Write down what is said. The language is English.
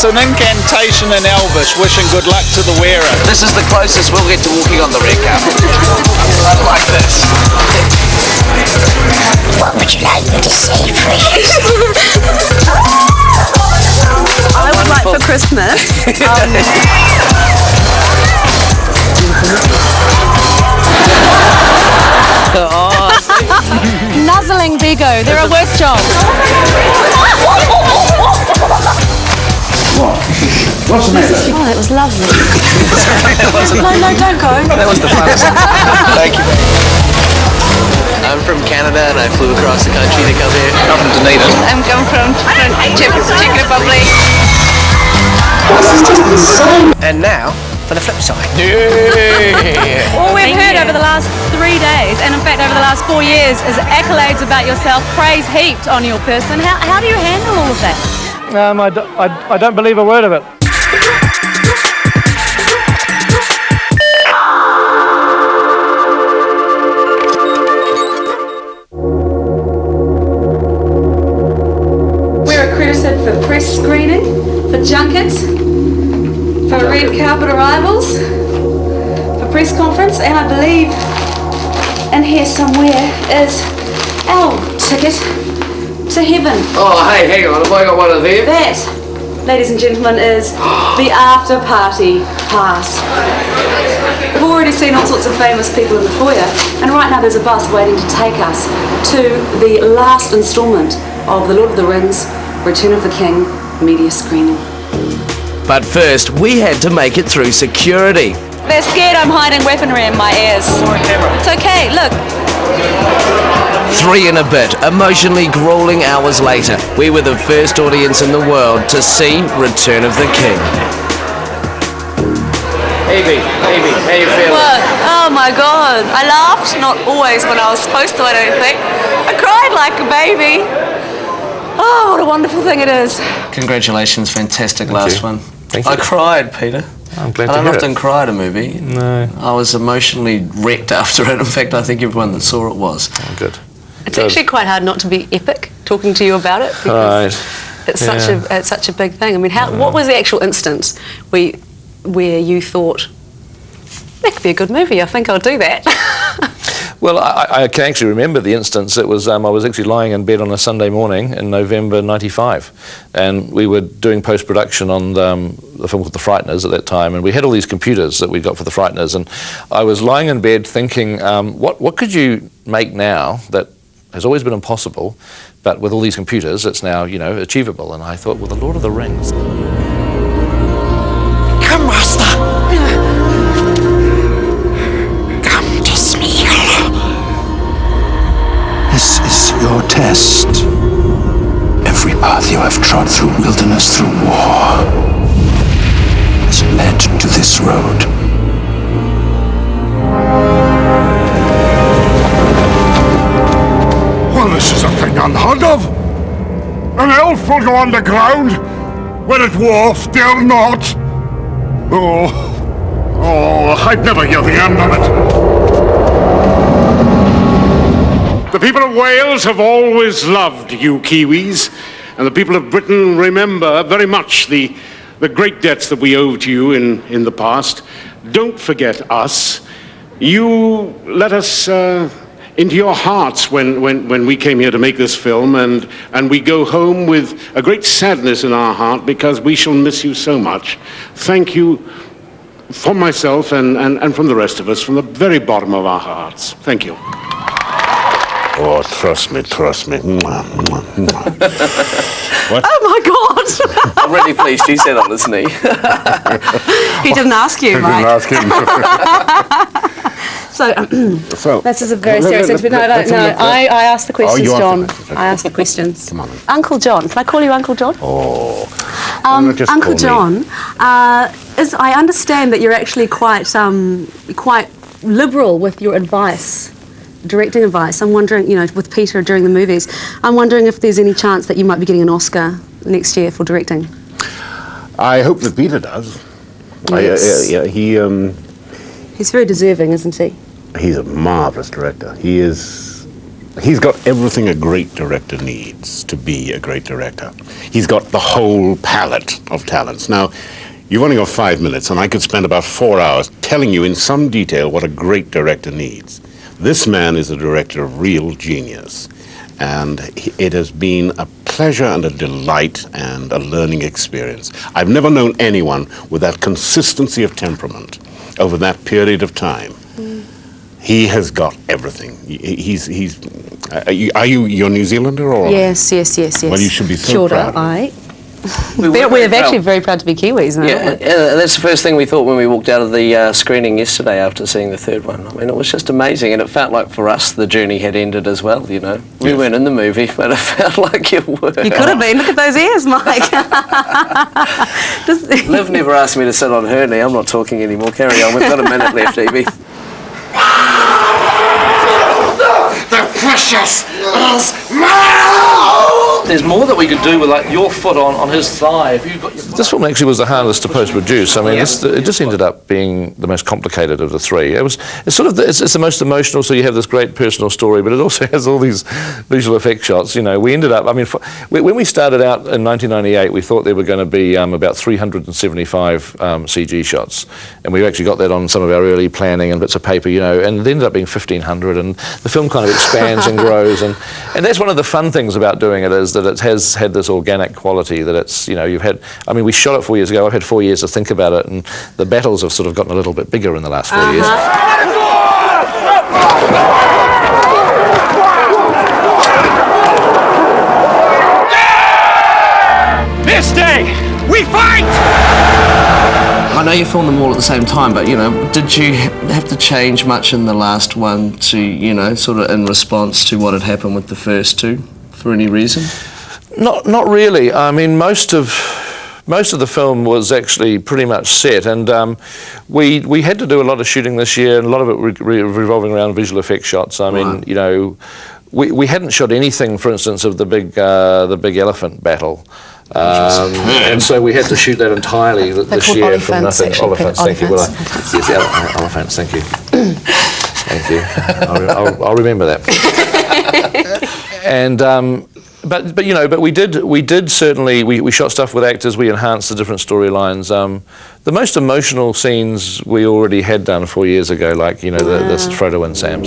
It's an incantation in Elvish, wishing good luck to the wearer. This is the closest we'll get to walking on the red carpet. Like this. What would you like me to say, please? I would like for Christmas. Nuzzling Bego. There are worse jobs. What's the matter? Oh, that was lovely. No, don't go. That was the funnest. Thank you. I'm from Canada and I flew across the country to come here. I'm from Dunedin. I'm coming from Czech Republic. This is just insane. And now for the flip side. All we've heard over the last 3 days, and in fact over the last 4 years, is accolades about yourself, praise heaped on your person. How do you handle all of that? I don't believe a word of it. We're accredited for press screening, for junkets, for red carpet arrivals, for press conference, and I believe in here somewhere is our ticket to heaven. Oh, hey, hang on, have I got one of them? That, ladies and gentlemen, is the after party pass. We've already seen all sorts of famous people in the foyer, and right now there's a bus waiting to take us to the last instalment of The Lord of the Rings, Return of the King media screening. But first, we had to make it through security. They're scared I'm hiding weaponry in my ears. It's okay, look. 3 and a bit, emotionally grueling hours later, we were the first audience in the world to see Return of the King. Evie, how you feeling? What? Oh my God. I laughed, not always when I was supposed to, I don't think. I cried like a baby. Oh, what a wonderful thing it is. Congratulations, fantastic last one. Thank you. I cried, Peter. I'm glad I to don't hear often it. cry at a movie. No. I was emotionally wrecked after it. In fact, I think everyone that saw it was. Oh, good. It's actually quite hard not to be epic talking to you about it because it's such a big thing. I mean, what was the actual instance where you thought that could be a good movie? I think I'll do that. Well, I can actually remember the instance. It was I was actually lying in bed on a Sunday morning in November '95, and we were doing post-production on the film called The Frighteners at that time, and we had all these computers that we got for The Frighteners, and I was lying in bed thinking, what could you make now that has always been impossible, but with all these computers, it's now, you know, achievable. And I thought, well, The Lord of the Rings. Come, Master. Come to Smeagol. This is your test. Every path you have trod through wilderness, through war, has led to this road. Well, this is a thing unheard of. An elf will go underground, when a dwarf dare not. Oh, I'd never hear the end of it. The people of Wales have always loved you Kiwis, and the people of Britain remember very much the great debts that we owe to you in the past. Don't forget us. You let us into your hearts when we came here to make this film, and we go home with a great sadness in our heart because we shall miss you so much. Thank you from myself and from the rest of us, from the very bottom of our hearts. Thank you. Oh, trust me. Mwah, mwah, mwah. What? Oh my God! I'm really pleased he said on his knee. He didn't ask you, Mike. Didn't ask him. So this is a very serious thing. No, I asked the questions, John. I asked the questions. Come on. Uncle John. Can I call you Uncle John? Oh. Uncle John, I understand that you're actually quite liberal with your advice, directing advice. I'm wondering, you know, with Peter during the movies, I'm wondering if there's any chance that you might be getting an Oscar next year for directing. I hope that Peter does. Yes. He's very deserving, isn't he? He's a marvelous director. He is He's got everything a great director needs to be a great director. He's got the whole palette of talents. Now, you've only got 5 minutes, and I could spend about 4 hours telling you in some detail what a great director needs. This man is a director of real genius, and it has been a pleasure and a delight and a learning experience. I've never known anyone with that consistency of temperament over that period of time. He has got everything. Are you're New Zealander or? Yes. Well, you should be so Kia ora, proud. aye. We're actually very proud to be Kiwis now. Yeah, that's the first thing we thought when we walked out of the screening yesterday after seeing the third one. I mean, it was just amazing, and it felt like for us the journey had ended as well, you know. We weren't in the movie, but it felt like you were. You could have been. Look at those ears, Mike. Liv never asked me to sit on her knee. I'm not talking anymore. Carry on. We've got a minute left, Evie. The precious is mine! There's more that we could do with like your foot on his thigh. If you've got your this film actually was the hardest to post-produce. I mean, it just ended up being the most complicated of the three. It's sort of it's the most emotional. So you have this great personal story, but it also has all these visual effect shots. You know, we ended up. I mean, when we started out in 1998, we thought there were going to be about 375 CG shots, and we actually got that on some of our early planning and bits of paper. You know, and it ended up being 1,500, and the film kind of expands and grows, and that's one of the fun things about doing it is that it has had this organic quality that it's, you know, you've had, I mean, we shot it 4 years ago, I've had 4 years to think about it, and the battles have sort of gotten a little bit bigger in the last 4 years. This day, we fight! I know you filmed them all at the same time, but, you know, did you have to change much in the last one to, you know, sort of in response to what had happened with the first two, for any reason? Not really. I mean, most of the film was actually pretty much set, and we had to do a lot of shooting this year, and a lot of it revolving around visual effects shots. I mean, you know, we hadn't shot anything, for instance, of the big elephant battle. And so we had to shoot that entirely this year from nothing. Elephants, thank you. Well, yes, elephants, thank you. Thank you. I'll remember that. And but you know, but we did certainly we shot stuff with actors. We enhanced the different storylines. The most emotional scenes we already had done 4 years ago, like, you know, the Frodo and Sam.